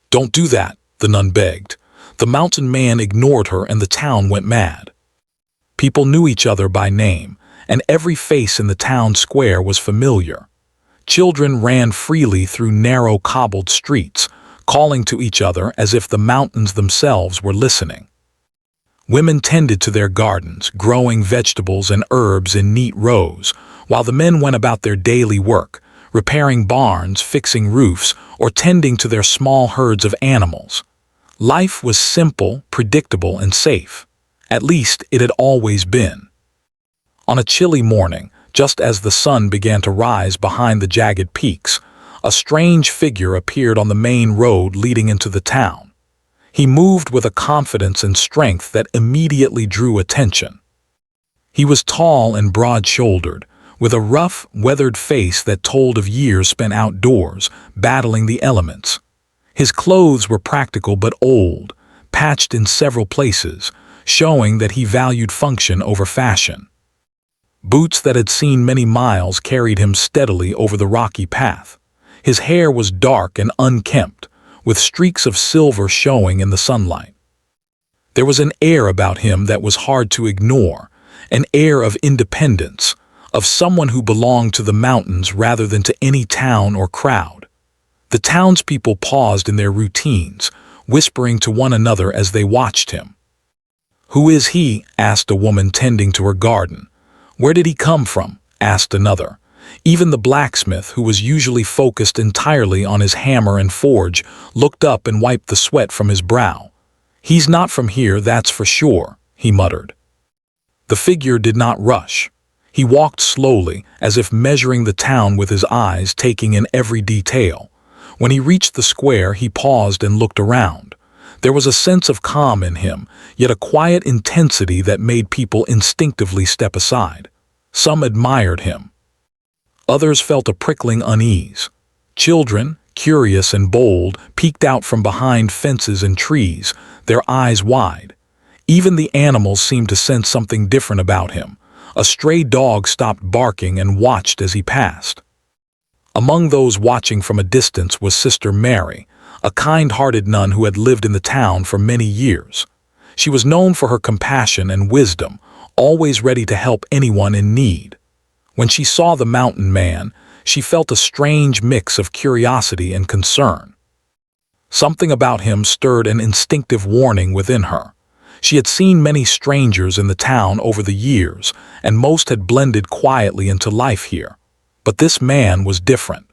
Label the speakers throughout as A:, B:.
A: "Don't do that," the nun begged. The mountain man ignored her and the town went mad. People knew each other by name, and every face in the town square was familiar. Children ran freely through narrow cobbled streets, calling to each other as if the mountains themselves were listening. Women tended to their gardens, growing vegetables and herbs in neat rows, while the men went about their daily work, repairing barns, fixing roofs, or tending to their small herds of animals. Life was simple, predictable, and safe. At least it had always been. On a chilly morning, just as the sun began to rise behind the jagged peaks, a strange figure appeared on the main road leading into the town. He moved with a confidence and strength that immediately drew attention. He was tall and broad-shouldered, with a rough, weathered face that told of years spent outdoors, battling the elements. His clothes were practical but old, patched in several places, showing that he valued function over fashion. Boots that had seen many miles carried him steadily over the rocky path. His hair was dark and unkempt, with streaks of silver showing in the sunlight. There was an air about him that was hard to ignore, an air of independence, of someone who belonged to the mountains rather than to any town or crowd. The townspeople paused in their routines, whispering to one another as they watched him. "Who is he?" asked a woman tending to her garden. "Where did he come from?" asked another. Even the blacksmith, who was usually focused entirely on his hammer and forge, looked up and wiped the sweat from his brow. "He's not from here, that's for sure," he muttered. The figure did not rush. He walked slowly, as if measuring the town with his eyes, taking in every detail. When he reached the square, he paused and looked around. There was a sense of calm in him, yet a quiet intensity that made people instinctively step aside. Some admired him. Others felt a prickling unease. Children, curious and bold, peeked out from behind fences and trees, their eyes wide. Even the animals seemed to sense something different about him. A stray dog stopped barking and watched as he passed. Among those watching from a distance was Sister Mary, a kind-hearted nun who had lived in the town for many years. She was known for her compassion and wisdom, always ready to help anyone in need. When she saw the mountain man, she felt a strange mix of curiosity and concern. Something about him stirred an instinctive warning within her. She had seen many strangers in the town over the years, and most had blended quietly into life here. But this man was different.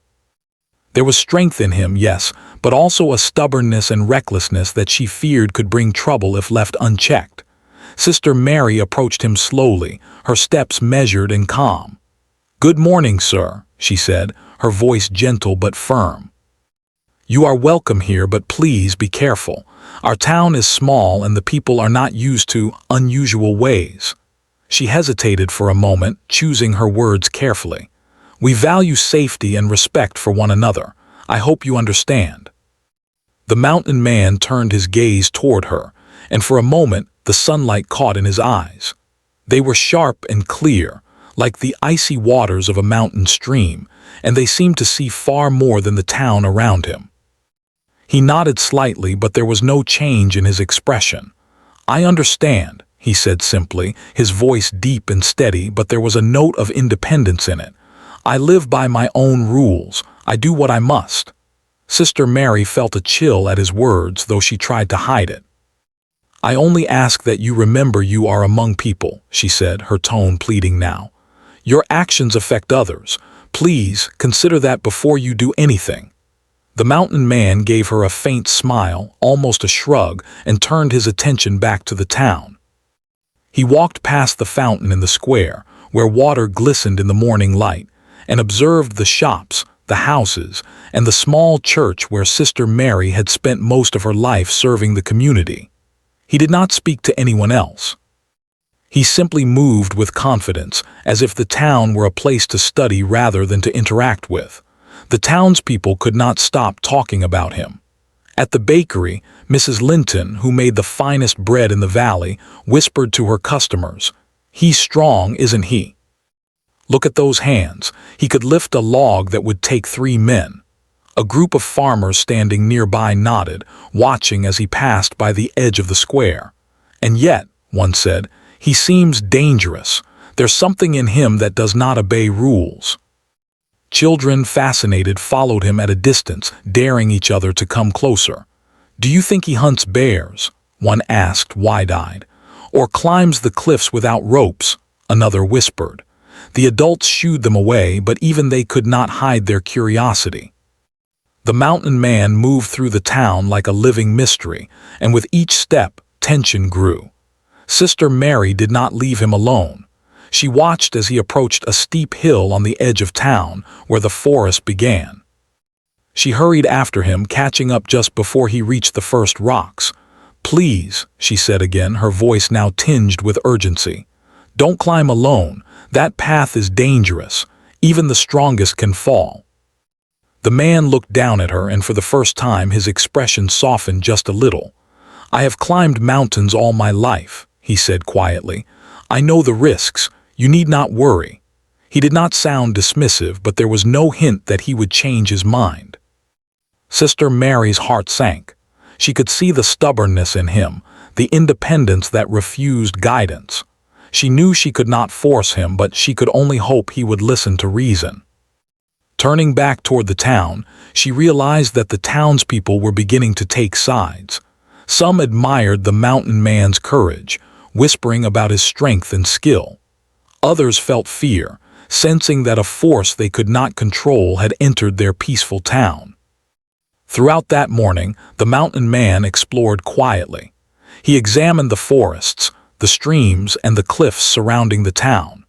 A: There was strength in him, yes, but also a stubbornness and recklessness that she feared could bring trouble if left unchecked. Sister Mary approached him slowly, her steps measured and calm. "Good morning, sir," she said, her voice gentle but firm. "You are welcome here, but please be careful. Our town is small and the people are not used to unusual ways." She hesitated for a moment, choosing her words carefully. "We value safety and respect for one another. I hope you understand." The mountain man turned his gaze toward her, and for a moment the sunlight caught in his eyes. They were sharp and clear, like the icy waters of a mountain stream, and they seemed to see far more than the town around him. He nodded slightly, but there was no change in his expression. "I understand," he said simply, his voice deep and steady, but there was a note of independence in it. "I live by my own rules. I do what I must." Sister Mary felt a chill at his words, though she tried to hide it. "I only ask that you remember you are among people," she said, her tone pleading now. "Your actions affect others. Please consider that before you do anything." The mountain man gave her a faint smile, almost a shrug, and turned his attention back to the town. He walked past the fountain in the square, where water glistened in the morning light, and observed the shops, the houses, and the small church where Sister Mary had spent most of her life serving the community. He did not speak to anyone else. He simply moved with confidence, as if the town were a place to study rather than to interact with. The townspeople could not stop talking about him. At the bakery, Mrs. Linton, who made the finest bread in the valley, whispered to her customers, "He's strong, isn't he? Look at those hands. He could lift a log that would take 3 men." A group of farmers standing nearby nodded, watching as he passed by the edge of the square. And yet, one said, he seems dangerous. There's something in him that does not obey rules. Children, fascinated, followed him at a distance, daring each other to come closer. Do you think he hunts bears? One asked, wide-eyed. Or climbs the cliffs without ropes? Another whispered. The adults shooed them away, but even they could not hide their curiosity. The mountain man moved through the town like a living mystery, and with each step, tension grew. Sister Mary did not leave him alone. She watched as he approached a steep hill on the edge of town, where the forest began. She hurried after him, catching up just before he reached the first rocks. "Please," she said again, her voice now tinged with urgency. "Don't climb alone. That path is dangerous. Even the strongest can fall." The man looked down at her, and for the first time his expression softened just a little. "I have climbed mountains all my life," he said quietly. "I know the risks. You need not worry." He did not sound dismissive, but there was no hint that he would change his mind. Sister Mary's heart sank. She could see the stubbornness in him, the independence that refused guidance. She knew she could not force him, but she could only hope he would listen to reason. Turning back toward the town, she realized that the townspeople were beginning to take sides. Some admired the mountain man's courage, whispering about his strength and skill. Others felt fear, sensing that a force they could not control had entered their peaceful town. Throughout that morning, the mountain man explored quietly. He examined the forests, the streams, and the cliffs surrounding the town.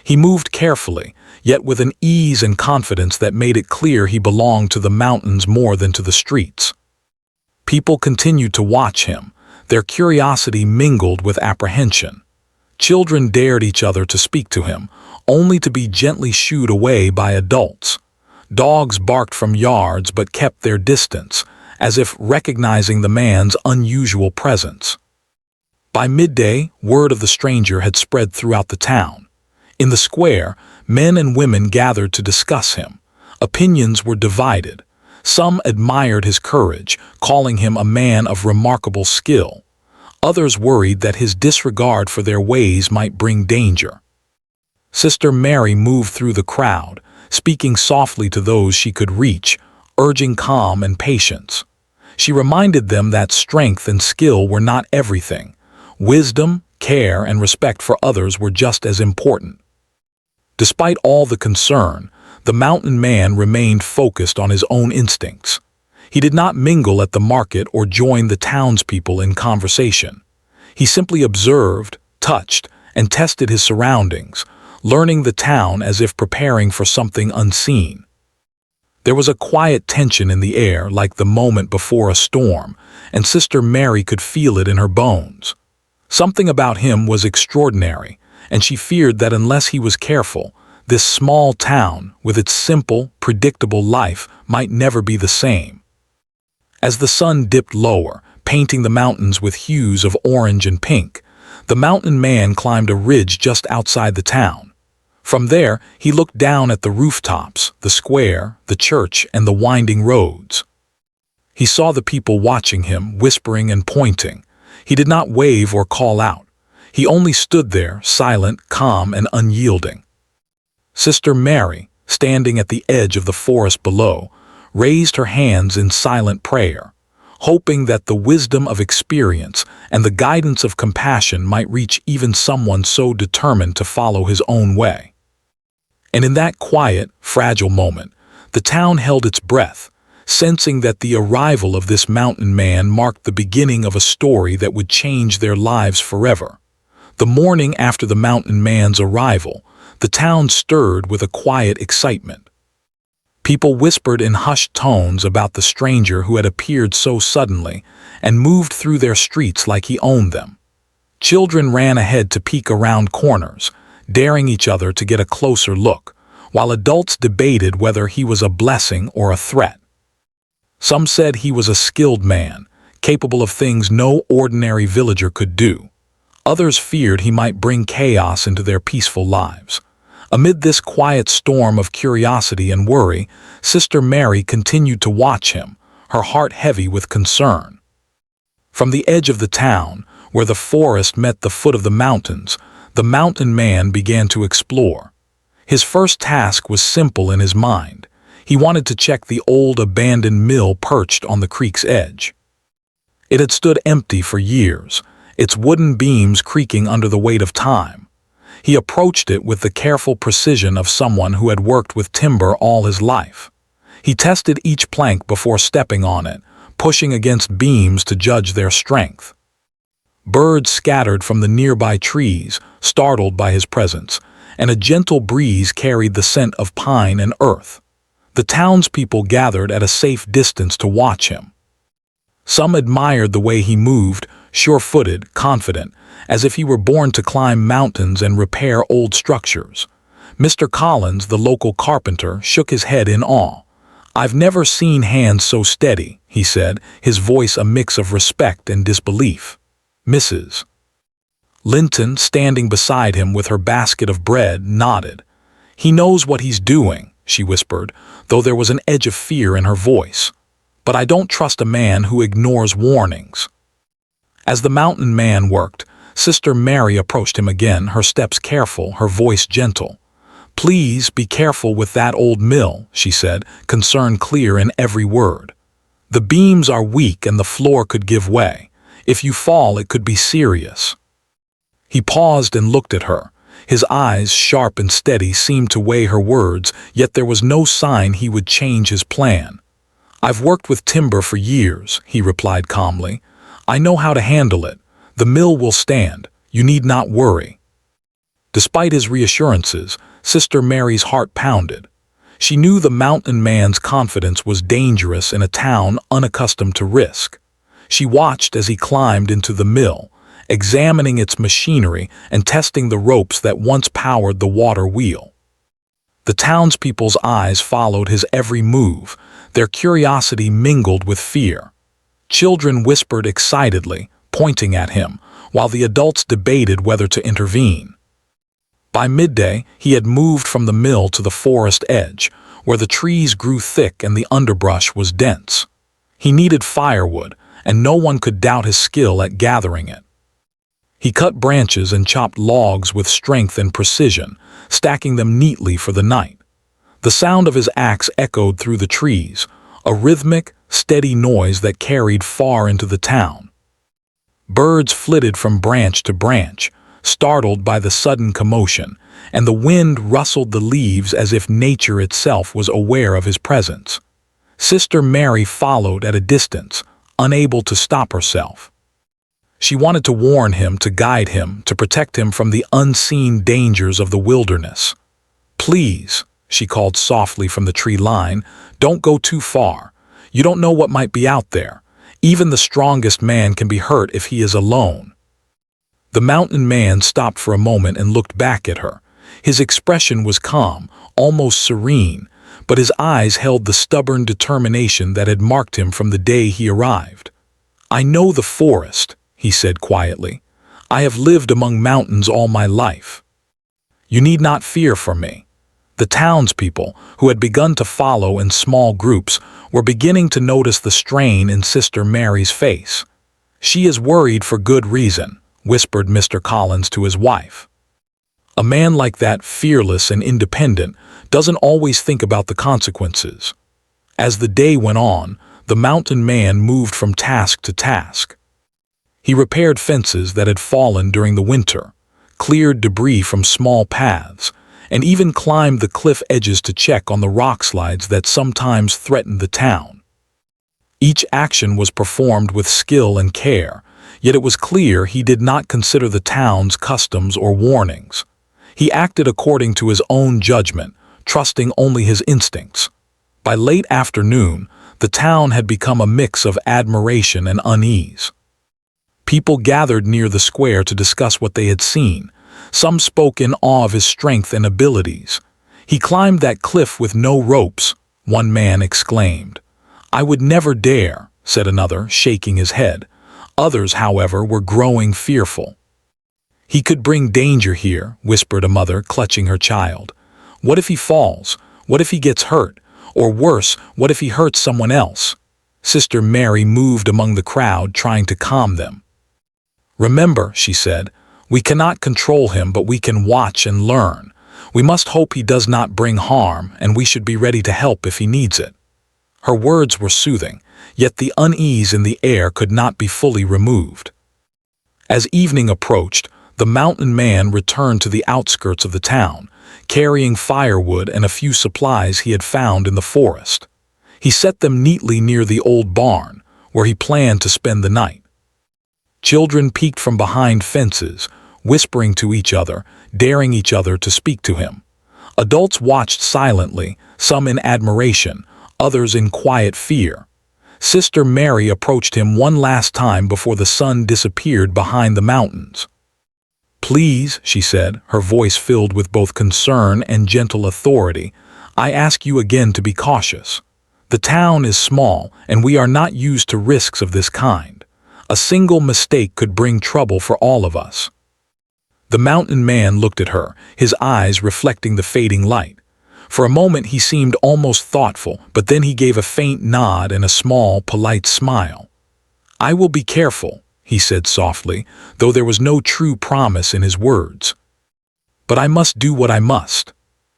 A: He moved carefully, yet with an ease and confidence that made it clear he belonged to the mountains more than to the streets. People continued to watch him, their curiosity mingled with apprehension. Children dared each other to speak to him, only to be gently shooed away by adults. Dogs barked from yards but kept their distance, as if recognizing the man's unusual presence. By midday, word of the stranger had spread throughout the town. In the square, men and women gathered to discuss him. Opinions were divided. Some admired his courage, calling him a man of remarkable skill. Others worried that his disregard for their ways might bring danger. Sister Mary moved through the crowd, speaking softly to those she could reach, urging calm and patience. She reminded them that strength and skill were not everything. Wisdom, care, and respect for others were just as important. Despite all the concern, the mountain man remained focused on his own instincts. He did not mingle at the market or join the townspeople in conversation. He simply observed, touched, and tested his surroundings, learning the town as if preparing for something unseen. There was a quiet tension in the air, like the moment before a storm, and Sister Mary could feel it in her bones. Something about him was extraordinary, and she feared that unless he was careful, this small town, with its simple, predictable life, might never be the same. As the sun dipped lower, painting the mountains with hues of orange and pink, the mountain man climbed a ridge just outside the town. From there, he looked down at the rooftops, the square, the church, and the winding roads. He saw the people watching him, whispering and pointing. He did not wave or call out. He only stood there, silent, calm, and unyielding. Sister Mary, standing at the edge of the forest below, raised her hands in silent prayer, hoping that the wisdom of experience and the guidance of compassion might reach even someone so determined to follow his own way. And in that quiet, fragile moment, the town held its breath, sensing that the arrival of this mountain man marked the beginning of a story that would change their lives forever. The morning after the mountain man's arrival, the town stirred with a quiet excitement. People whispered in hushed tones about the stranger who had appeared so suddenly and moved through their streets like he owned them. Children ran ahead to peek around corners, daring each other to get a closer look, while adults debated whether he was a blessing or a threat. Some said he was a skilled man, capable of things no ordinary villager could do. Others feared he might bring chaos into their peaceful lives. Amid this quiet storm of curiosity and worry, Sister Mary continued to watch him, her heart heavy with concern. From the edge of the town, where the forest met the foot of the mountains, the mountain man began to explore. His first task was simple in his mind. He wanted to check the old abandoned mill perched on the creek's edge. It had stood empty for years, its wooden beams creaking under the weight of time. He approached it with the careful precision of someone who had worked with timber all his life. He tested each plank before stepping on it, pushing against beams to judge their strength. Birds scattered from the nearby trees, startled by his presence, and a gentle breeze carried the scent of pine and earth. The townspeople gathered at a safe distance to watch him. Some admired the way he moved, sure-footed, confident, as if he were born to climb mountains and repair old structures. Mr. Collins, the local carpenter, shook his head in awe. "I've never seen hands so steady," he said, his voice a mix of respect and disbelief. Mrs. Linton, standing beside him with her basket of bread, nodded. "He knows what he's doing," she whispered, though there was an edge of fear in her voice. "But I don't trust a man who ignores warnings." As the mountain man worked, Sister Mary approached him again, her steps careful, her voice gentle. "Please be careful with that old mill," she said, concern clear in every word. "The beams are weak and the floor could give way. If you fall, it could be serious." He paused and looked at her. His eyes, sharp and steady, seemed to weigh her words, yet there was no sign he would change his plan. "I've worked with timber for years," he replied calmly. "I know how to handle it. The mill will stand. You need not worry." Despite his reassurances, Sister Mary's heart pounded. She knew the mountain man's confidence was dangerous in a town unaccustomed to risk. She watched as he climbed into the mill, examining its machinery and testing the ropes that once powered the water wheel. The townspeople's eyes followed his every move, their curiosity mingled with fear. Children whispered excitedly, pointing at him, while the adults debated whether to intervene. By midday, he had moved from the mill to the forest edge, where the trees grew thick and the underbrush was dense. He needed firewood, and no one could doubt his skill at gathering it. He cut branches and chopped logs with strength and precision, stacking them neatly for the night. The sound of his axe echoed through the trees, a rhythmic, steady noise that carried far into the town. Birds flitted from branch to branch, startled by the sudden commotion, and the wind rustled the leaves as if nature itself was aware of his presence. Sister Mary followed at a distance, unable to stop herself. She wanted to warn him, to guide him, to protect him from the unseen dangers of the wilderness. "Please," she called softly from the tree line, "don't go too far. You don't know what might be out there. Even the strongest man can be hurt if he is alone." The mountain man stopped for a moment and looked back at her. His expression was calm, almost serene, but his eyes held the stubborn determination that had marked him from the day he arrived. "I know the forest," he said quietly. "I have lived among mountains all my life. You need not fear for me." The townspeople, who had begun to follow in small groups, were beginning to notice the strain in Sister Mary's face. "She is worried for good reason," whispered Mr. Collins to his wife. "A man like that, fearless and independent, doesn't always think about the consequences." As the day went on, the mountain man moved from task to task. He repaired fences that had fallen during the winter, cleared debris from small paths, and even climbed the cliff edges to check on the rock slides that sometimes threatened the town. Each action was performed with skill and care, yet it was clear he did not consider the town's customs or warnings. He acted according to his own judgment, trusting only his instincts. By late afternoon, the town had become a mix of admiration and unease. People gathered near the square to discuss what they had seen. Some spoke in awe of his strength and abilities. "He climbed that cliff with no ropes," one man exclaimed. "I would never dare," said another, shaking his head. Others, however, were growing fearful. "He could bring danger here," whispered a mother, clutching her child. What if he falls? What if he gets hurt? Or worse, what if he hurts someone else? Sister Mary moved among the crowd, trying to calm them. Remember, she said, we cannot control him, but we can watch and learn. We must hope he does not bring harm, and we should be ready to help if he needs it. Her words were soothing, yet the unease in the air could not be fully removed. As evening approached, the mountain man returned to the outskirts of the town, carrying firewood and a few supplies he had found in the forest. He set them neatly near the old barn, where he planned to spend the night. Children peeked from behind fences, whispering to each other, daring each other to speak to him. Adults watched silently, some in admiration, others in quiet fear. Sister Mary approached him one last time before the sun disappeared behind the mountains. Please, she said, her voice filled with both concern and gentle authority, I ask you again to be cautious. The town is small, and we are not used to risks of this kind. A single mistake could bring trouble for all of us. The mountain man looked at her, his eyes reflecting the fading light. For a moment he seemed almost thoughtful, but then he gave a faint nod and a small, polite smile. I will be careful, he said softly, though there was no true promise in his words. But I must do what I must.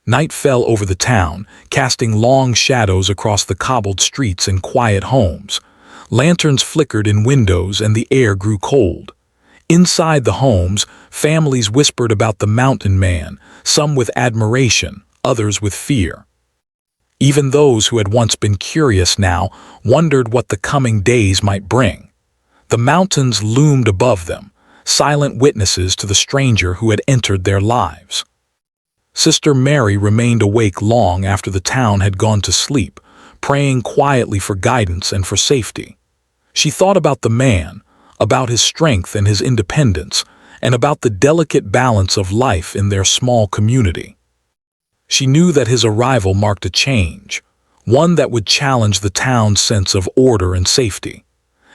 A: Night fell over the town, casting long shadows across the cobbled streets and quiet homes. Lanterns flickered in windows and the air grew cold. Inside the homes, families whispered about the mountain man, some with admiration, others with fear. Even those who had once been curious now wondered what the coming days might bring. The mountains loomed above them, silent witnesses to the stranger who had entered their lives. Sister Mary remained awake long after the town had gone to sleep, praying quietly for guidance and for safety. She thought about the man, about his strength and his independence, and about the delicate balance of life in their small community. She knew that his arrival marked a change, one that would challenge the town's sense of order and safety.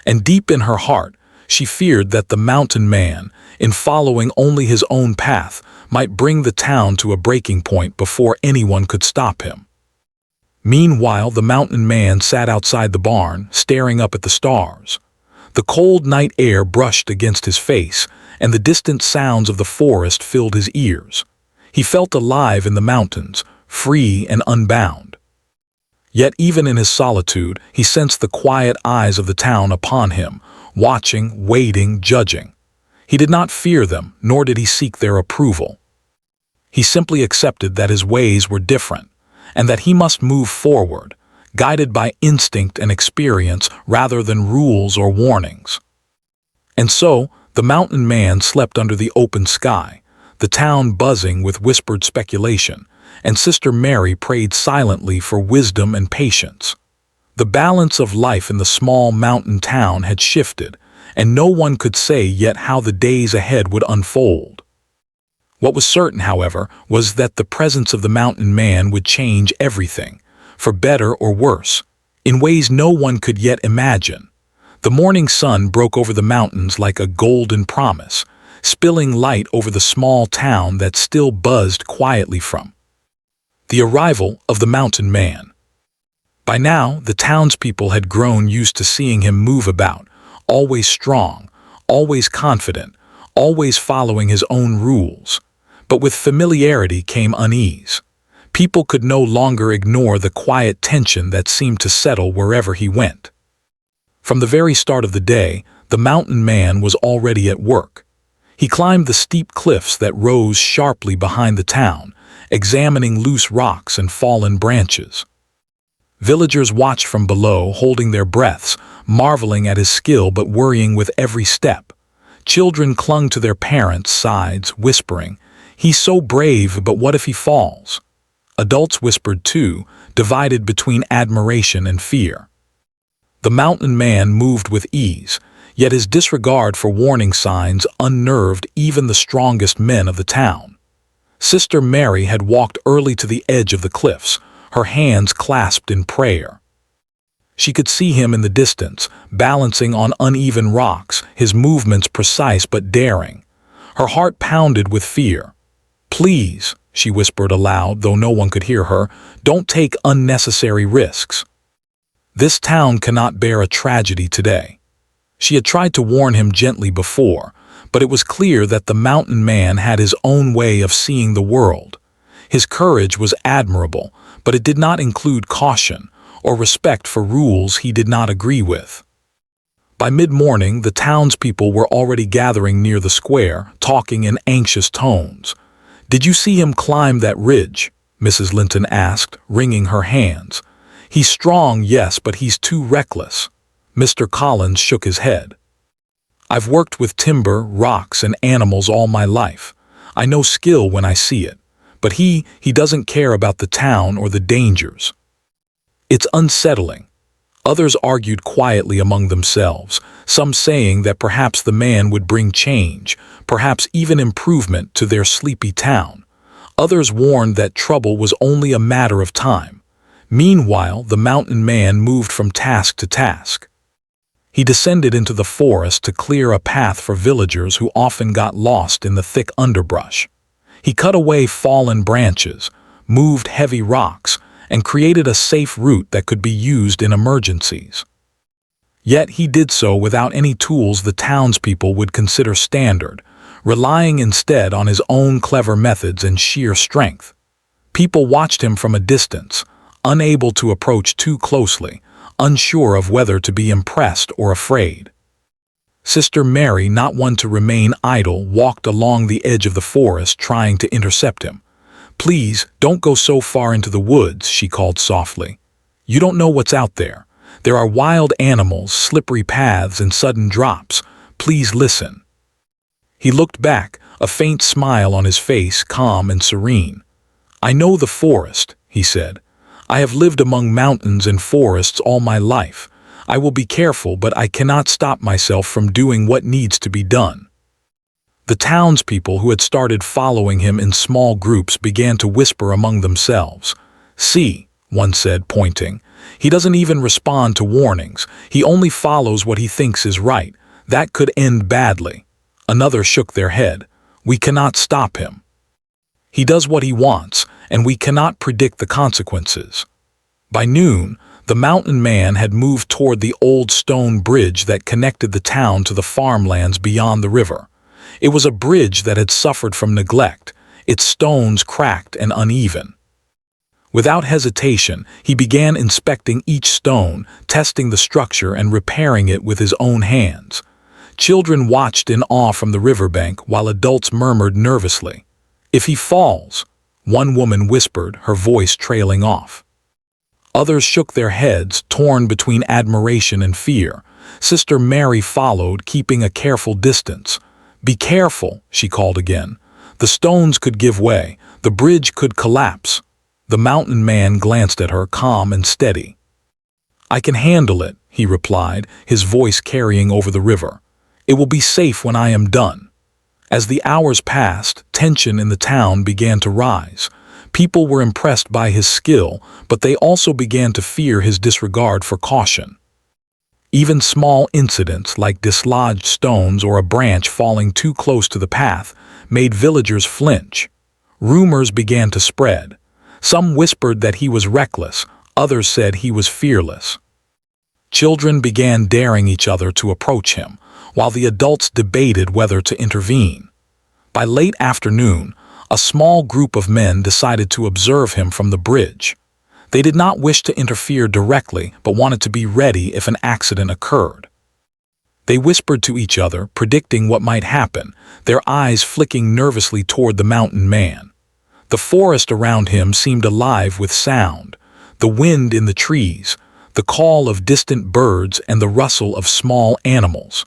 A: And deep in her heart, she feared that the mountain man, in following only his own path, might bring the town to a breaking point before anyone could stop him. Meanwhile, the mountain man sat outside the barn, staring up at the stars. The cold night air brushed against his face, and the distant sounds of the forest filled his ears. He felt alive in the mountains, free and unbound. Yet even in his solitude, he sensed the quiet eyes of the town upon him, watching, waiting, judging. He did not fear them, nor did he seek their approval. He simply accepted that his ways were different, and that he must move forward, guided by instinct and experience rather than rules or warnings. And so, the mountain man slept under the open sky, the town buzzing with whispered speculation, and Sister Mary prayed silently for wisdom and patience. The balance of life in the small mountain town had shifted, and no one could say yet how the days ahead would unfold. What was certain, however, was that the presence of the mountain man would change everything, for better or worse, in ways no one could yet imagine. The morning sun broke over the mountains like a golden promise, spilling light over the small town that still buzzed quietly from the arrival of the mountain man. By now, the townspeople had grown used to seeing him move about, always strong, always confident, always following his own rules. But with familiarity came unease. People could no longer ignore the quiet tension that seemed to settle wherever he went. From the very start of the day, the mountain man was already at work. He climbed the steep cliffs that rose sharply behind the town, examining loose rocks and fallen branches. Villagers watched from below, holding their breaths, marveling at his skill but worrying with every step. Children clung to their parents' sides, whispering, "He's so brave, but what if he falls?" Adults whispered too, divided between admiration and fear. The mountain man moved with ease, yet his disregard for warning signs unnerved even the strongest men of the town. Sister Mary had walked early to the edge of the cliffs, her hands clasped in prayer. She could see him in the distance, balancing on uneven rocks, his movements precise but daring. Her heart pounded with fear. "Please," she whispered aloud, though no one could hear her. Don't take unnecessary risks. This town cannot bear a tragedy today. She had tried to warn him gently before, but it was clear that the mountain man had his own way of seeing the world. His courage was admirable, but it did not include caution or respect for rules he did not agree with. By mid-morning, the townspeople were already gathering near the square, talking in anxious tones. "Did you see him climb that ridge?" Mrs. Linton asked, wringing her hands. "He's strong, yes, but he's too reckless." Mr. Collins shook his head. "I've worked with timber, rocks, and animals all my life. I know skill when I see it. But he doesn't care about the town or the dangers." "It's unsettling." Others argued quietly among themselves, some saying that perhaps the man would bring change, perhaps even improvement to their sleepy town. Others warned that trouble was only a matter of time. Meanwhile, the mountain man moved from task to task. He descended into the forest to clear a path for villagers who often got lost in the thick underbrush. He cut away fallen branches, moved heavy rocks, and created a safe route that could be used in emergencies. Yet he did so without any tools the townspeople would consider standard, relying instead on his own clever methods and sheer strength. People watched him from a distance, unable to approach too closely, unsure of whether to be impressed or afraid. Sister Mary, not one to remain idle, walked along the edge of the forest trying to intercept him. "Please, don't go so far into the woods," she called softly. "You don't know what's out there. There are wild animals, slippery paths, and sudden drops. Please listen." He looked back, a faint smile on his face, calm and serene. "I know the forest," he said. "I have lived among mountains and forests all my life. I will be careful, but I cannot stop myself from doing what needs to be done." The townspeople who had started following him in small groups began to whisper among themselves. "See," one said, pointing. "He doesn't even respond to warnings. He only follows what he thinks is right. That could end badly." Another shook their head. "We cannot stop him. He does what he wants, and we cannot predict the consequences." By noon, the mountain man had moved toward the old stone bridge that connected the town to the farmlands beyond the river. It was a bridge that had suffered from neglect, its stones cracked and uneven. Without hesitation, he began inspecting each stone, testing the structure and repairing it with his own hands. Children watched in awe from the riverbank while adults murmured nervously. "If he falls," one woman whispered, her voice trailing off. Others shook their heads, torn between admiration and fear. Sister Mary followed, keeping a careful distance. "Be careful," she called again. "The stones could give way. The bridge could collapse." The mountain man glanced at her, calm and steady. "I can handle it," he replied, his voice carrying over the river. "It will be safe when I am done." As the hours passed, tension in the town began to rise. People were impressed by his skill, but they also began to fear his disregard for caution. Even small incidents like dislodged stones or a branch falling too close to the path made villagers flinch. Rumors began to spread. Some whispered that he was reckless, others said he was fearless. Children began daring each other to approach him, while the adults debated whether to intervene. By late afternoon, a small group of men decided to observe him from the bridge. They did not wish to interfere directly, but wanted to be ready if an accident occurred. They whispered to each other, predicting what might happen, their eyes flicking nervously toward the mountain man. The forest around him seemed alive with sound, the wind in the trees, the call of distant birds and the rustle of small animals.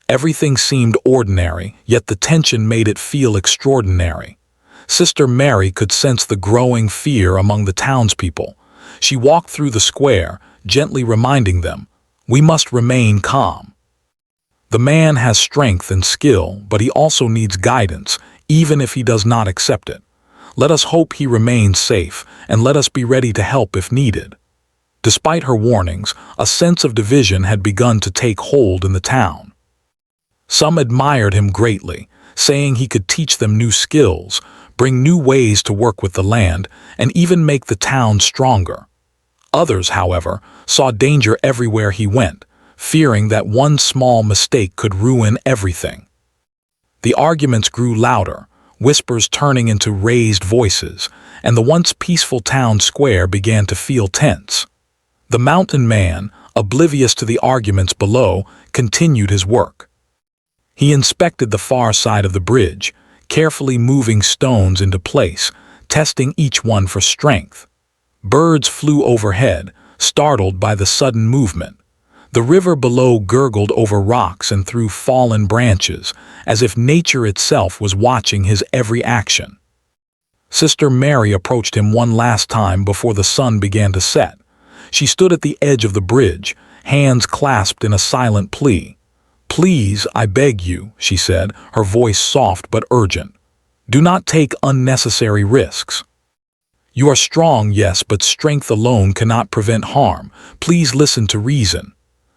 A: Everything seemed ordinary, yet the tension made it feel extraordinary. Sister Mary could sense the growing fear among the townspeople. She walked through the square, gently reminding them, "We must remain calm. The man has strength and skill, but he also needs guidance, even if he does not accept it. Let us hope he remains safe, and let us be ready to help if needed." Despite her warnings, a sense of division had begun to take hold in the town. Some admired him greatly, saying he could teach them new skills, bring new ways to work with the land, and even make the town stronger. Others, however, saw danger everywhere he went, fearing that one small mistake could ruin everything. The arguments grew louder, whispers turning into raised voices, and the once peaceful town square began to feel tense. The mountain man, oblivious to the arguments below, continued his work. He inspected the far side of the bridge, carefully moving stones into place, testing each one for strength. Birds flew overhead, startled by the sudden movement. The river below gurgled over rocks and through fallen branches, as if nature itself was watching his every action. Sister Mary approached him one last time before the sun began to set. She stood at the edge of the bridge, hands clasped in a silent plea. "Please, I beg you," she said, her voice soft but urgent. "Do not take unnecessary risks. You are strong, yes, but strength alone cannot prevent harm. Please listen to reason."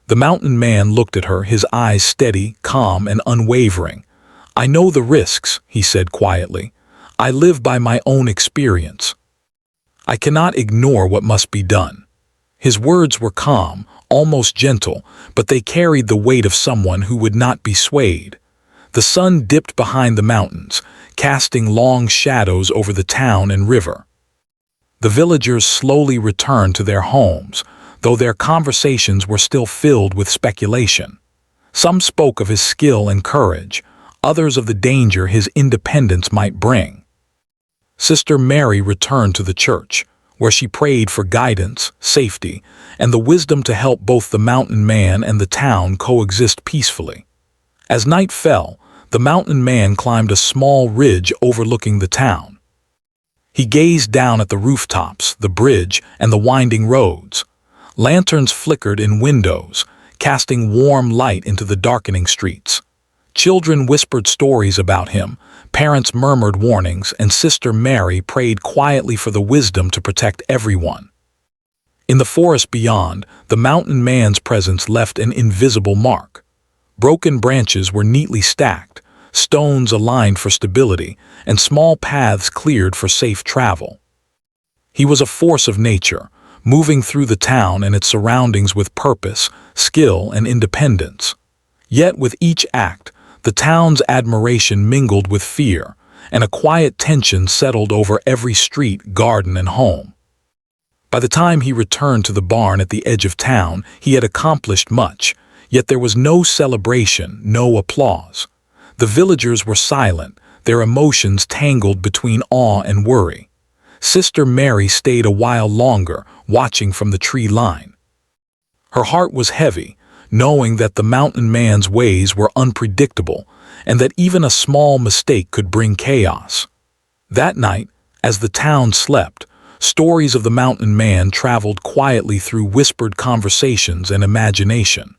A: The mountain man looked at her, his eyes steady, calm, and unwavering. "I know the risks," he said quietly. "I live by my own experience. I cannot ignore what must be done." His words were calm, almost gentle, but they carried the weight of someone who would not be swayed. The sun dipped behind the mountains, casting long shadows over the town and river. The villagers slowly returned to their homes, though their conversations were still filled with speculation. Some spoke of his skill and courage, others of the danger his independence might bring. Sister Mary returned to the church, where she prayed for guidance, safety, and the wisdom to help both the mountain man and the town coexist peacefully. As night fell, the mountain man climbed a small ridge overlooking the town. He gazed down at the rooftops, the bridge, and the winding roads. Lanterns flickered in windows, casting warm light into the darkening streets. Children whispered stories about him, parents murmured warnings, and Sister Mary prayed quietly for the wisdom to protect everyone. In the forest beyond, the mountain man's presence left an invisible mark. Broken branches were neatly stacked, stones aligned for stability, and small paths cleared for safe travel. He was a force of nature, moving through the town and its surroundings with purpose, skill, and independence. Yet with each act, the town's admiration mingled with fear, and a quiet tension settled over every street, garden, and home. By the time he returned to the barn at the edge of town, he had accomplished much, yet there was no celebration, no applause. The villagers were silent, their emotions tangled between awe and worry. Sister Mary stayed a while longer, watching from the tree line. Her heart was heavy, knowing that the mountain man's ways were unpredictable and that even a small mistake could bring chaos. That night, as the town slept, stories of the mountain man traveled quietly through whispered conversations and imagination.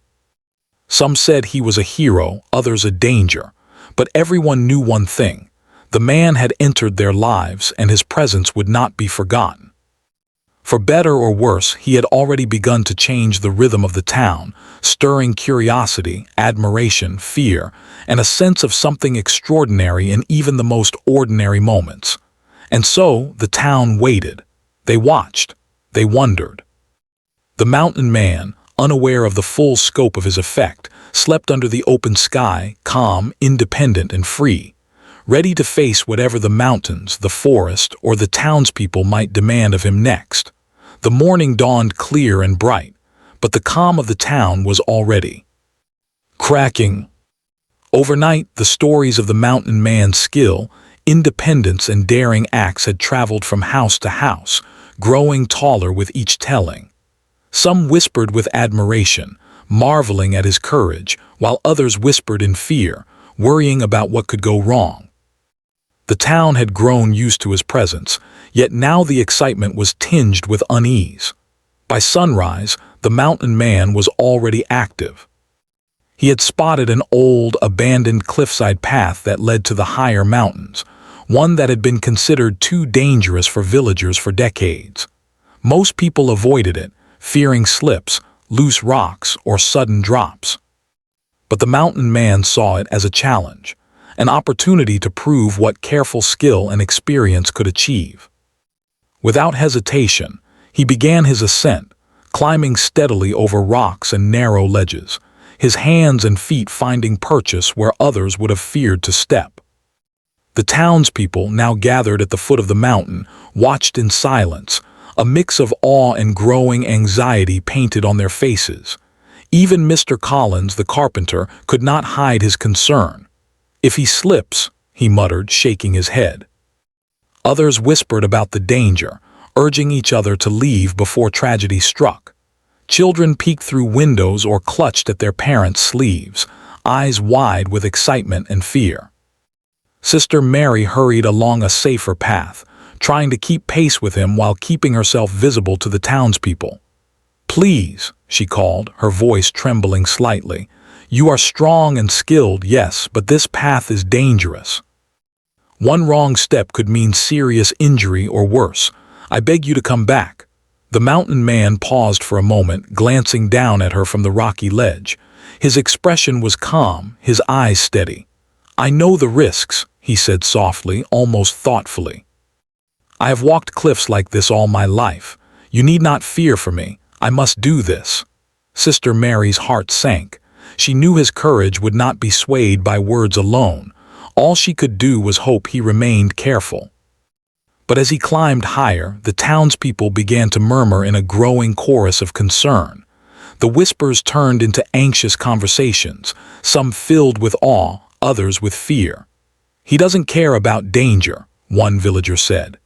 A: Some said he was a hero, others a danger, but everyone knew one thing: the man had entered their lives and his presence would not be forgotten. For better or worse, he had already begun to change the rhythm of the town, stirring curiosity, admiration, fear, and a sense of something extraordinary in even the most ordinary moments. And so the town waited. They watched. They wondered. The mountain man, unaware of the full scope of his effect, slept under the open sky, calm, independent, and free, ready to face whatever the mountains, the forest, or the townspeople might demand of him next. The morning dawned clear and bright, but the calm of the town was already cracking. Overnight, the stories of the mountain man's skill, independence, and daring acts had traveled from house to house, growing taller with each telling. Some whispered with admiration, marveling at his courage, while others whispered in fear, worrying about what could go wrong. The town had grown used to his presence, yet now the excitement was tinged with unease. By sunrise, the mountain man was already active. He had spotted an old, abandoned cliffside path that led to the higher mountains, one that had been considered too dangerous for villagers for decades. Most people avoided it, fearing slips, loose rocks, or sudden drops. But the mountain man saw it as a challenge, an opportunity to prove what careful skill and experience could achieve. Without hesitation, he began his ascent, climbing steadily over rocks and narrow ledges, his hands and feet finding purchase where others would have feared to step. The townspeople, now gathered at the foot of the mountain, watched in silence, a mix of awe and growing anxiety painted on their faces. Even Mr. Collins, the carpenter, could not hide his concern. "If he slips," he muttered, shaking his head. Others whispered about the danger, urging each other to leave before tragedy struck. Children peeked through windows or clutched at their parents' sleeves, eyes wide with excitement and fear. Sister Mary hurried along a safer path, trying to keep pace with him while keeping herself visible to the townspeople. "Please," she called, her voice trembling slightly. "You are strong and skilled, yes, but this path is dangerous. One wrong step could mean serious injury or worse. I beg you to come back." The mountain man paused for a moment, glancing down at her from the rocky ledge. His expression was calm, his eyes steady. "I know the risks," he said softly, almost thoughtfully. "I have walked cliffs like this all my life. You need not fear for me. I must do this." Sister Mary's heart sank. She knew his courage would not be swayed by words alone. All she could do was hope he remained careful. But as he climbed higher, the townspeople began to murmur in a growing chorus of concern. The whispers turned into anxious conversations, some filled with awe, others with fear. "He doesn't care about danger," one villager said.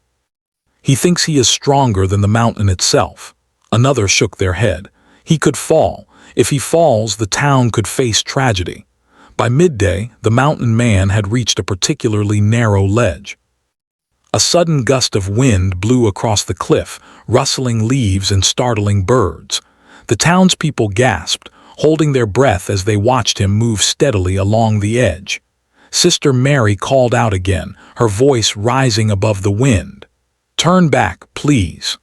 A: "He thinks he is stronger than the mountain itself." Another shook their head. "He could fall. If he falls, the town could face tragedy." By midday, the mountain man had reached a particularly narrow ledge. A sudden gust of wind blew across the cliff, rustling leaves and startling birds. The townspeople gasped, holding their breath as they watched him move steadily along the edge. Sister Mary called out again, her voice rising above the wind. "Turn back, please.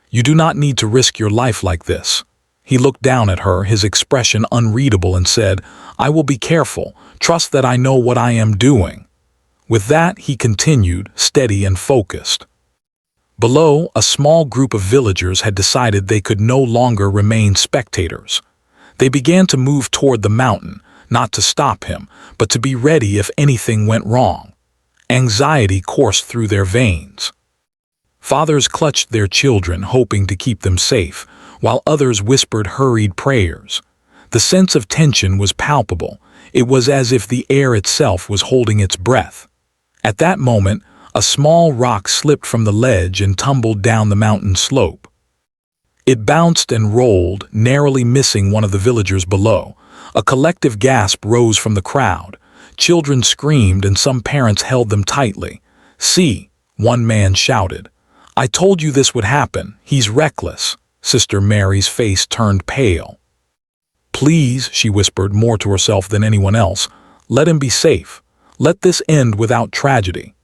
A: You do not need to risk your life like this." He looked down at her, his expression unreadable, and said, "I will be careful. Trust that I know what I am doing." With that, he continued, steady and focused. Below, a small group of villagers had decided they could no longer remain spectators. They began to move toward the mountain, not to stop him, but to be ready if anything went wrong. Anxiety coursed through their veins. Fathers clutched their children, hoping to keep them safe, while others whispered hurried prayers. The sense of tension was palpable. It was as if the air itself was holding its breath. At that moment, a small rock slipped from the ledge and tumbled down the mountain slope. It bounced and rolled, narrowly missing one of the villagers below. A collective gasp rose from the crowd. Children screamed and some parents held them tightly. "See," one man shouted. "I told you this would happen. He's reckless." Sister Mary's face turned pale. "Please," she whispered more to herself than anyone else, "let him be safe. Let this end without tragedy."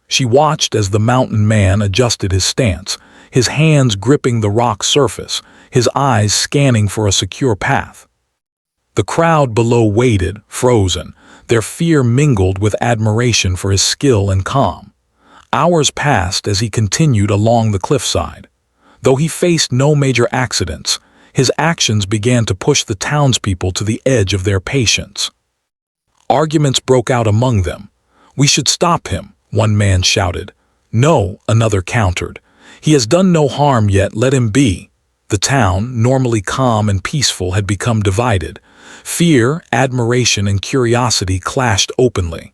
A: She watched as the mountain man adjusted his stance, his hands gripping the rock surface, his eyes scanning for a secure path. The crowd below waited, frozen, their fear mingled with admiration for his skill and calm. Hours passed as he continued along the cliffside. Though he faced no major accidents, his actions began to push the townspeople to the edge of their patience. Arguments broke out among them. "We should stop him," one man shouted. "No," another countered. "He has done no harm yet, let him be." The town, normally calm and peaceful, had become divided. Fear, admiration, and curiosity clashed openly.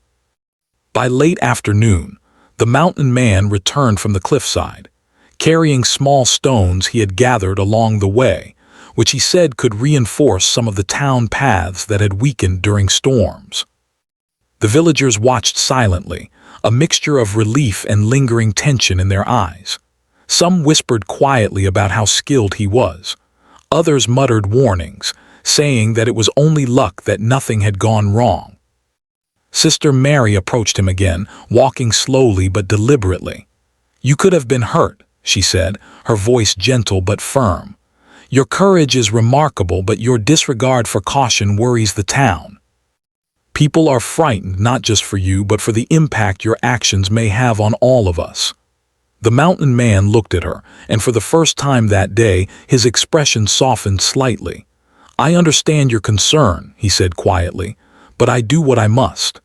A: By late afternoon, the mountain man returned from the cliffside, carrying small stones he had gathered along the way, which he said could reinforce some of the town paths that had weakened during storms. The villagers watched silently, a mixture of relief and lingering tension in their eyes. Some whispered quietly about how skilled he was. Others muttered warnings, saying that it was only luck that nothing had gone wrong. Sister Mary approached him again, walking slowly but deliberately. "You could have been hurt," she said, her voice gentle but firm. "Your courage is remarkable, but your disregard for caution worries the town." People are frightened not just for you but for the impact your actions may have on all of us." The mountain man looked at her, and for the first time that day, his expression softened slightly. "I understand your concern," he said quietly, "but I do what I must.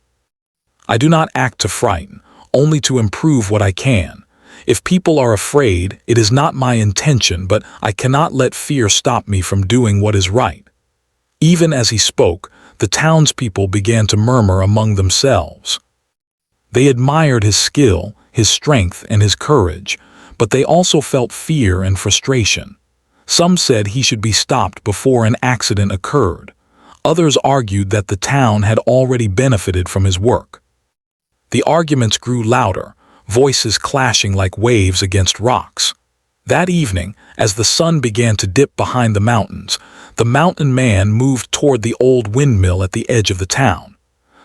A: I do not act to frighten, only to improve what I can. If people are afraid, it is not my intention, but I cannot let fear stop me from doing what is right." Even as he spoke, the townspeople began to murmur among themselves. They admired his skill, his strength, and his courage, but they also felt fear and frustration. Some said he should be stopped before an accident occurred. Others argued that the town had already benefited from his work. The arguments grew louder, voices clashing like waves against rocks. That evening, as the sun began to dip behind the mountains, the mountain man moved toward the old windmill at the edge of the town.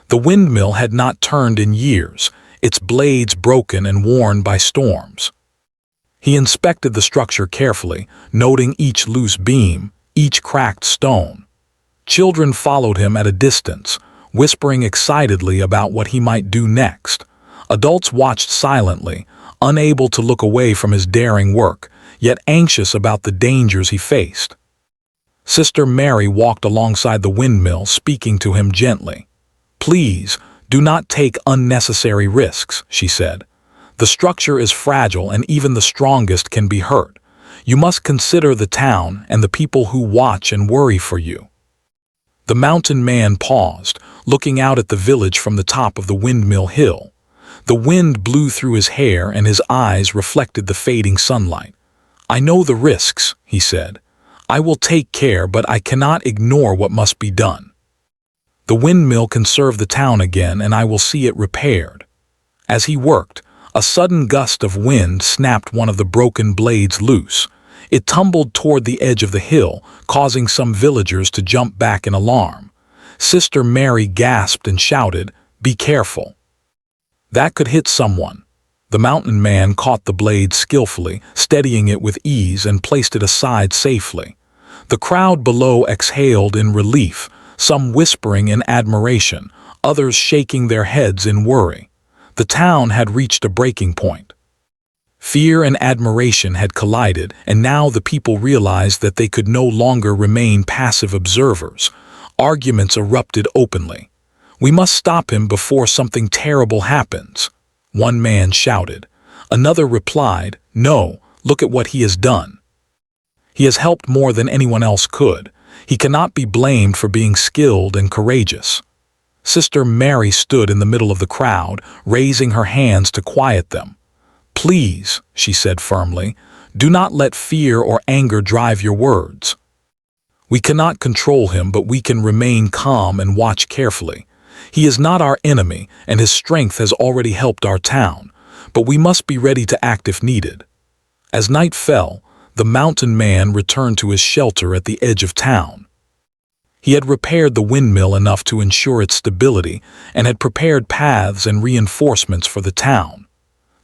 A: The windmill had not turned in years, its blades broken and worn by storms. He inspected the structure carefully, noting each loose beam, each cracked stone. Children followed him at a distance, whispering excitedly about what he might do next. Adults watched silently, unable to look away from his daring work, yet anxious about the dangers he faced. Sister Mary walked alongside the windmill, speaking to him gently. "Please, do not take unnecessary risks," she said. "The structure is fragile and even the strongest can be hurt. You must consider the town and the people who watch and worry for you." The mountain man paused, looking out at the village from the top of the windmill hill. The wind blew through his hair and his eyes reflected the fading sunlight. "I know the risks," he said. "I will take care, but I cannot ignore what must be done. The windmill can serve the town again, and I will see it repaired." As he worked, a sudden gust of wind snapped one of the broken blades loose. It tumbled toward the edge of the hill, causing some villagers to jump back in alarm. Sister Mary gasped and shouted, "Be careful. That could hit someone." The mountain man caught the blade skillfully, steadying it with ease and placed it aside safely. The crowd below exhaled in relief, some whispering in admiration, others shaking their heads in worry. The town had reached a breaking point. Fear and admiration had collided, and now the people realized that they could no longer remain passive observers. Arguments erupted openly. "We must stop him before something terrible happens," one man shouted. Another replied, "No, look at what he has done. He has helped more than anyone else could. He cannot be blamed for being skilled and courageous." Sister Mary stood in the middle of the crowd, raising her hands to quiet them. "Please," she said firmly, "do not let fear or anger drive your words. We cannot control him, but we can remain calm and watch carefully. He is not our enemy, and his strength has already helped our town, but we must be ready to act if needed." As night fell, the mountain man returned to his shelter at the edge of town. He had repaired the windmill enough to ensure its stability and had prepared paths and reinforcements for the town.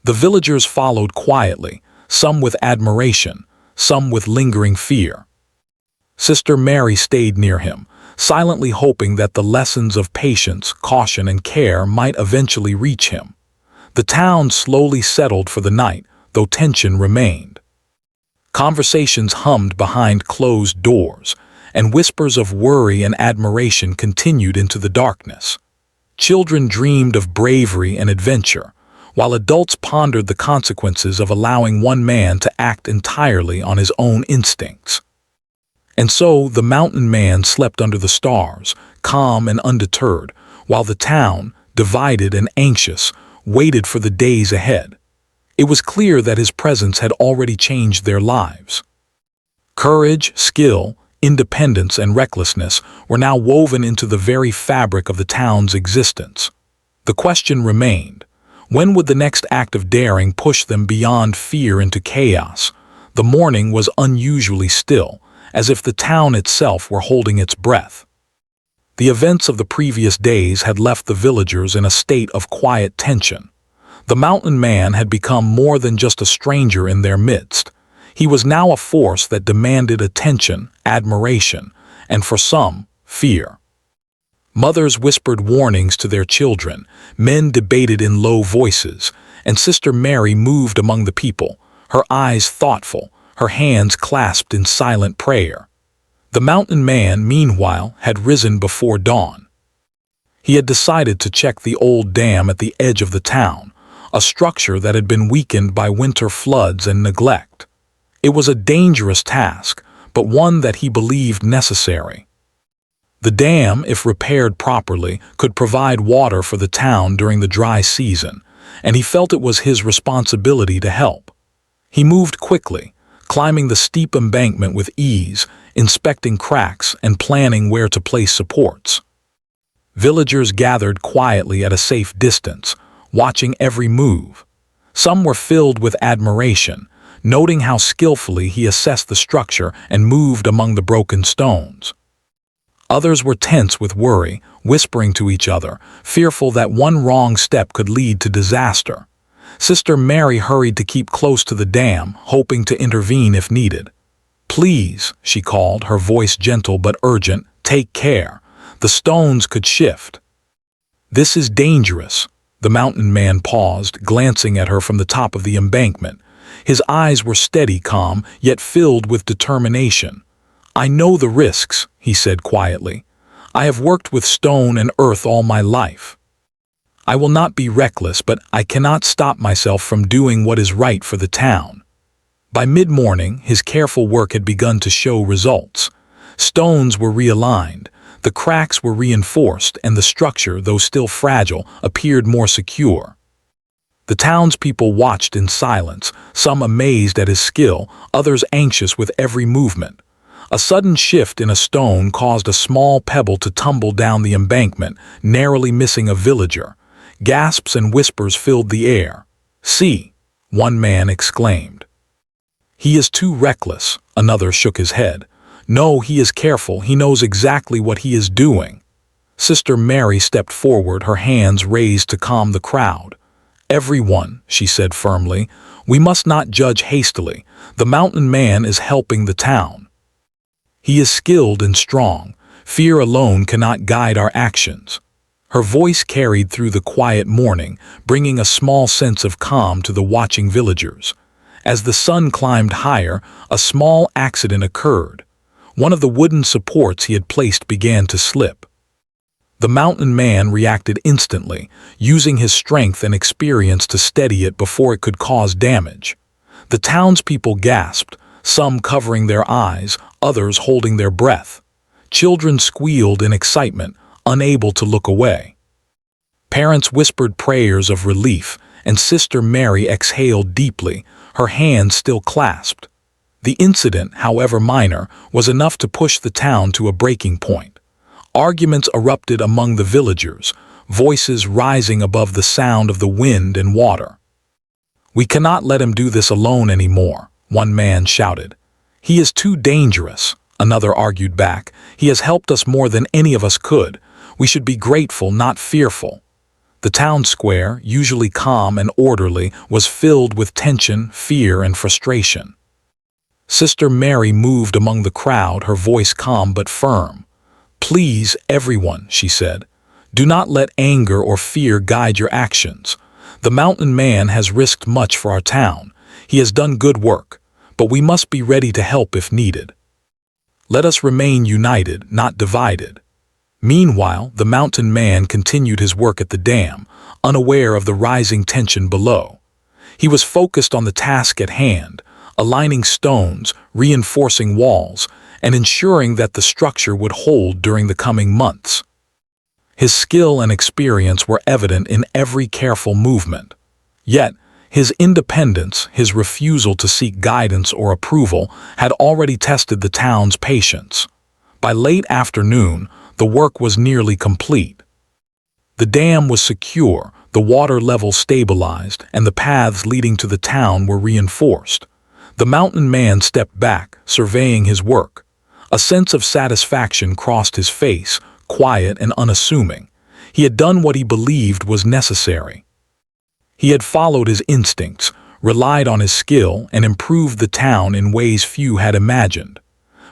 A: The villagers followed quietly, some with admiration, some with lingering fear. Sister Mary stayed near him, silently hoping that the lessons of patience, caution, and care might eventually reach him. The town slowly settled for the night, though tension remained. Conversations hummed behind closed doors, and whispers of worry and admiration continued into the darkness. Children dreamed of bravery and adventure, while adults pondered the consequences of allowing one man to act entirely on his own instincts. And so the mountain man slept under the stars, calm and undeterred, while the town, divided and anxious, waited for the days ahead. It was clear that his presence had already changed their lives. Courage, skill, independence, and recklessness were now woven into the very fabric of the town's existence. The question remained, when would the next act of daring push them beyond fear into chaos? The morning was unusually still, as if the town itself were holding its breath. The events of the previous days had left the villagers in a state of quiet tension. The mountain man had become more than just a stranger in their midst. He was now a force that demanded attention, admiration, and for some, fear. Mothers whispered warnings to their children, men debated in low voices, and Sister Mary moved among the people, her eyes thoughtful, her hands clasped in silent prayer. The mountain man, meanwhile, had risen before dawn. He had decided to check the old dam at the edge of the town, a structure that had been weakened by winter floods and neglect. It was a dangerous task, but one that he believed necessary. The dam, if repaired properly, could provide water for the town during the dry season, and he felt it was his responsibility to help. He moved quickly, climbing the steep embankment with ease, inspecting cracks and planning where to place supports. Villagers gathered quietly at a safe distance, watching every move. Some were filled with admiration, noting how skillfully he assessed the structure and moved among the broken stones. Others were tense with worry, whispering to each other, fearful that one wrong step could lead to disaster. Sister Mary hurried to keep close to the dam, hoping to intervene if needed. "Please," she called, her voice gentle but urgent, "take care. The stones could shift." "This is dangerous." The mountain man paused, glancing at her from the top of the embankment. His eyes were steady, calm, yet filled with determination. "I know the risks," he said quietly. "I have worked with stone and earth all my life. I will not be reckless, but I cannot stop myself from doing what is right for the town." By mid-morning, his careful work had begun to show results. Stones were realigned, the cracks were reinforced, and the structure, though still fragile, appeared more secure. The townspeople watched in silence, some amazed at his skill, others anxious with every movement. A sudden shift in a stone caused a small pebble to tumble down the embankment, narrowly missing a villager. Gasps and whispers filled the air. "See," one man exclaimed. "He is too reckless," another shook his head. "No, he is careful, he knows exactly what he is doing." Sister Mary stepped forward, her hands raised to calm the crowd. "Everyone," she said firmly, "we must not judge hastily. The mountain man is helping the town. He is skilled and strong. Fear alone cannot guide our actions." Her voice carried through the quiet morning, bringing a small sense of calm to the watching villagers. As the sun climbed higher, a small accident occurred. One of the wooden supports he had placed began to slip. The mountain man reacted instantly, using his strength and experience to steady it before it could cause damage. The townspeople gasped, some covering their eyes, others holding their breath. Children squealed in excitement, unable to look away. Parents whispered prayers of relief, and Sister Mary exhaled deeply, her hands still clasped. The incident, however minor, was enough to push the town to a breaking point. Arguments erupted among the villagers, voices rising above the sound of the wind and water. "We cannot let him do this alone anymore," one man shouted. "He is too dangerous," another argued back. "He has helped us more than any of us could. We should be grateful, not fearful." The town square, usually calm and orderly, was filled with tension, fear, and frustration. Sister Mary moved among the crowd, her voice calm but firm. "Please, everyone," she said, "do not let anger or fear guide your actions. The mountain man has risked much for our town. He has done good work, but we must be ready to help if needed. Let us remain united, not divided." Meanwhile, the mountain man continued his work at the dam, unaware of the rising tension below. He was focused on the task at hand, aligning stones, reinforcing walls, and ensuring that the structure would hold during the coming months. His skill and experience were evident in every careful movement. Yet, his independence, his refusal to seek guidance or approval, had already tested the town's patience. By late afternoon, the work was nearly complete. The dam was secure, the water level stabilized, and the paths leading to the town were reinforced. The mountain man stepped back, surveying his work. A sense of satisfaction crossed his face, quiet and unassuming. He had done what he believed was necessary. He had followed his instincts, relied on his skill, and improved the town in ways few had imagined.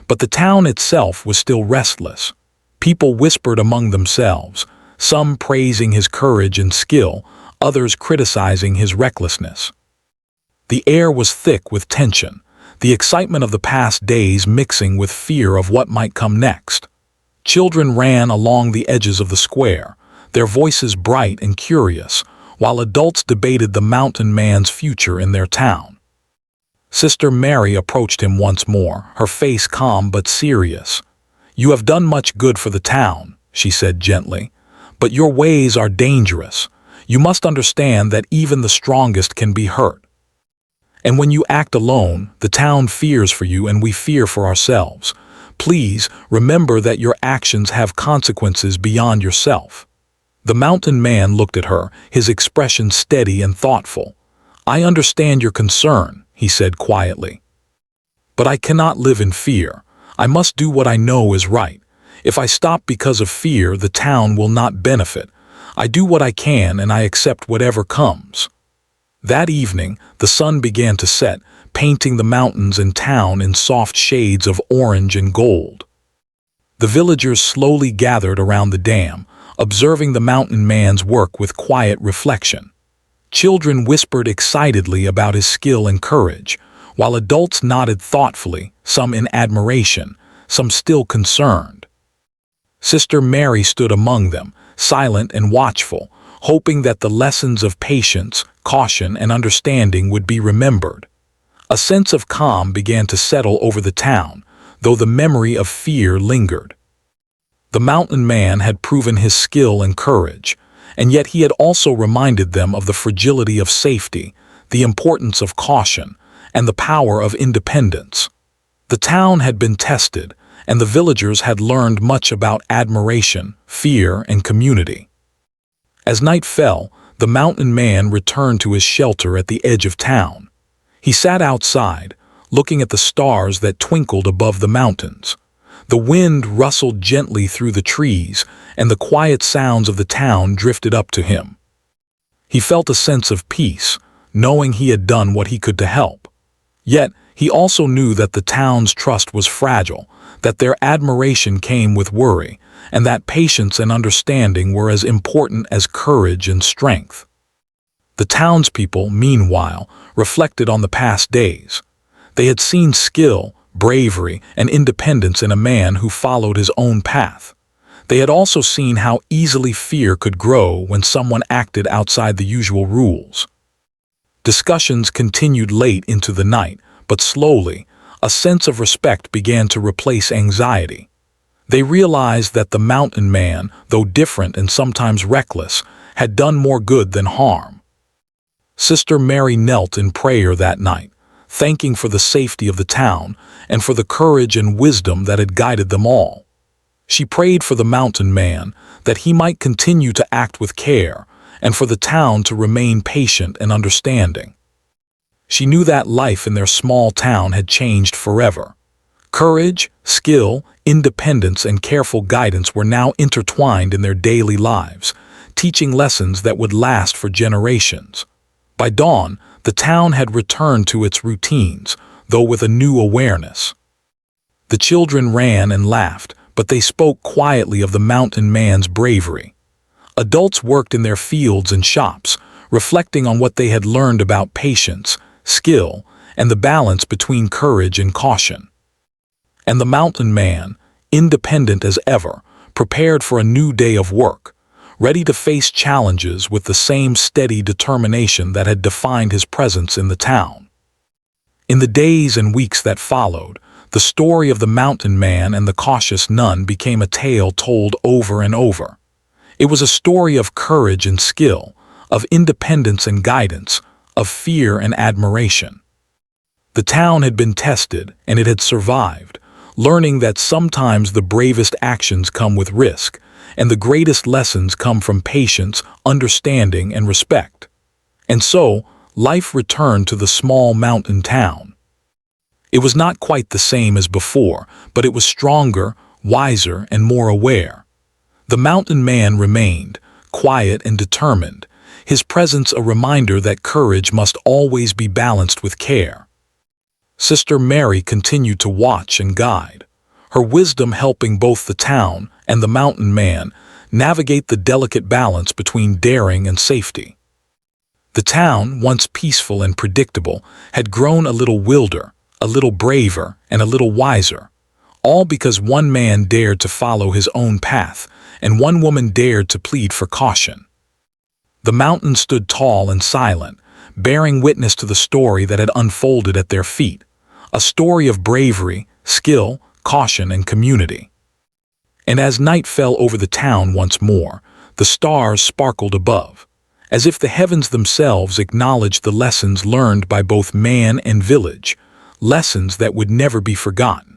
A: But the town itself was still restless. People whispered among themselves, some praising his courage and skill, others criticizing his recklessness. The air was thick with tension, the excitement of the past days mixing with fear of what might come next. Children ran along the edges of the square, their voices bright and curious, while adults debated the mountain man's future in their town. Sister Mary approached him once more, her face calm but serious. "You have done much good for the town," she said gently, "but your ways are dangerous. You must understand that even the strongest can be hurt. And when you act alone, the town fears for you and we fear for ourselves. Please remember that your actions have consequences beyond yourself." The mountain man looked at her, his expression steady and thoughtful. "I understand your concern," he said quietly. "But I cannot live in fear. I must do what I know is right. If I stop because of fear, the town will not benefit. I do what I can and I accept whatever comes." That evening, the sun began to set, painting the mountains and town in soft shades of orange and gold. The villagers slowly gathered around the dam, observing the mountain man's work with quiet reflection. Children whispered excitedly about his skill and courage, while adults nodded thoughtfully, some in admiration, some still concerned. Sister Mary stood among them, silent and watchful, hoping that the lessons of patience, caution, and understanding would be remembered. A sense of calm began to settle over the town, though the memory of fear lingered. The mountain man had proven his skill and courage, and yet he had also reminded them of the fragility of safety, the importance of caution, and the power of independence. The town had been tested, and the villagers had learned much about admiration, fear, and community. As night fell, the mountain man returned to his shelter at the edge of town. He sat outside, looking at the stars that twinkled above the mountains. The wind rustled gently through the trees, and the quiet sounds of the town drifted up to him. He felt a sense of peace, knowing he had done what he could to help. Yet, he also knew that the town's trust was fragile, that their admiration came with worry, and that patience and understanding were as important as courage and strength. The townspeople, meanwhile, reflected on the past days. They had seen skill, bravery, and independence in a man who followed his own path. They had also seen how easily fear could grow when someone acted outside the usual rules. Discussions continued late into the night, but slowly, a sense of respect began to replace anxiety. They realized that the mountain man, though different and sometimes reckless, had done more good than harm. Sister Mary knelt in prayer that night, thanking for the safety of the town and for the courage and wisdom that had guided them all. She prayed for the mountain man, that he might continue to act with care, and for the town to remain patient and understanding. She knew that life in their small town had changed forever. Courage, skill, independence, and careful guidance were now intertwined in their daily lives, teaching lessons that would last for generations. By dawn, the town had returned to its routines, though with a new awareness. The children ran and laughed, but they spoke quietly of the mountain man's bravery. Adults worked in their fields and shops, reflecting on what they had learned about patience, skill, and the balance between courage and caution. And the mountain man, independent as ever, prepared for a new day of work, ready to face challenges with the same steady determination that had defined his presence in the town. In the days and weeks that followed, the story of the mountain man and the cautious nun became a tale told over and over. It was a story of courage and skill, of independence and guidance, of fear and admiration. The town had been tested, and it had survived, learning that sometimes the bravest actions come with risk, and the greatest lessons come from patience, understanding, and respect. And so, life returned to the small mountain town. It was not quite the same as before, but it was stronger, wiser, and more aware. The mountain man remained, quiet and determined, his presence a reminder that courage must always be balanced with care. Sister Mary continued to watch and guide. her wisdom helping both the town and the mountain man navigate the delicate balance between daring and safety. The town, once peaceful and predictable, had grown a little wilder, a little braver, and a little wiser, all because one man dared to follow his own path, and one woman dared to plead for caution. The mountain stood tall and silent, bearing witness to the story that had unfolded at their feet, a story of bravery, skill, caution, and community. And as night fell over the town once more, the stars sparkled above, as if the heavens themselves acknowledged the lessons learned by both man and village, lessons that would never be forgotten.